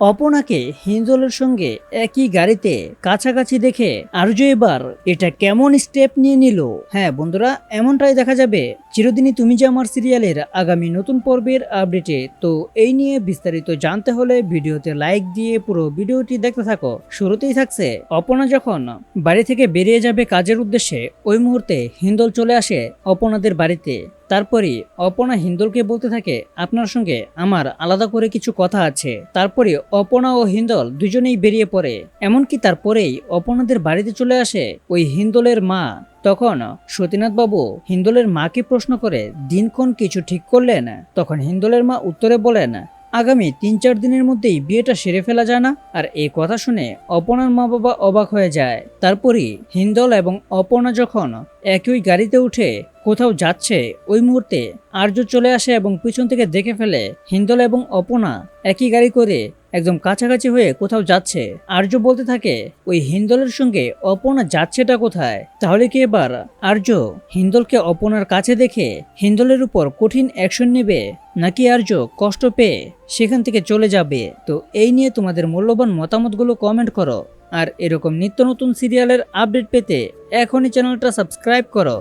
অপনাকে হিন্দলের সঙ্গে একই গাড়িতে কাছাকাছি দেখে আর্য এবার এটা কেমন স্টেপ নিয়ে নিল। হ্যাঁ বন্ধুরা, এমনটাই দেখা যাবে চিরদিনই তুমি যে আমার সিরিয়ালের আগামী নতুন পর্বের আপডেটে। তো এই নিয়ে বিস্তারিত জানতে হলে ভিডিওতে লাইক দিয়ে পুরো ভিডিওটি দেখতে থাকো। শুরুতেই থাকছে অপনা যখন বাড়ি থেকে বেরিয়ে যাবে কাজের উদ্দেশ্যে, ওই মুহূর্তে হিন্দল চলে আসে অপনাদের বাড়িতে। তারপরে অপনা হিন্দলকে বলতে থাকে, আপনার সঙ্গে আমার আলাদা করে কিছু কথা আছে। তারপরে অপনা ও হিন্দল দুজনেই বেরিয়ে পড়ে। এমনকি তারপরেই অপনাদের বাড়িতে চলে আসে ওই হিন্দলের মা। তখন সতীনাথ বাবু হিন্দলের মাকে প্রশ্ন করে, দিনক্ষণ কিছু ঠিক করলেন? তখন হিন্দলের মা উত্তরে বলেন, আগামী ৩-৪ দিনের মধ্যেই বিয়েটা সেরে ফেলা যায় না? আর এই কথা শুনে অপনার মা বাবা অবাক হয়ে যায়। তারপরই হিন্দল এবং অপনা যখন একই গাড়িতে উঠে কোথাও যাচ্ছে, ওই মুহূর্তে আর্য চলে আসে এবং পিছন থেকে দেখে ফেলে হিন্দল এবং অপনা একই গাড়ি করে একদম কাছাকাছি হয়ে কোথাও যাচ্ছে। আর্য বলতে থাকে, ওই হিন্দলের সঙ্গে অপনা যাচ্ছেটা কোথায়? তাহলে কি এবার আর্য হিন্দলকে অপনার কাছে দেখে হিন্দলের উপর কঠিন অ্যাকশন নেবে, নাকি আর্য কষ্ট পেয়ে সেখান থেকে চলে যাবে? তো এই নিয়ে তোমাদের মূল্যবান মতামতগুলো কমেন্ট করো। আর এরকম নিত্য নতুন সিরিয়ালের আপডেট পেতে এখনই চ্যানেলটা সাবস্ক্রাইব করো।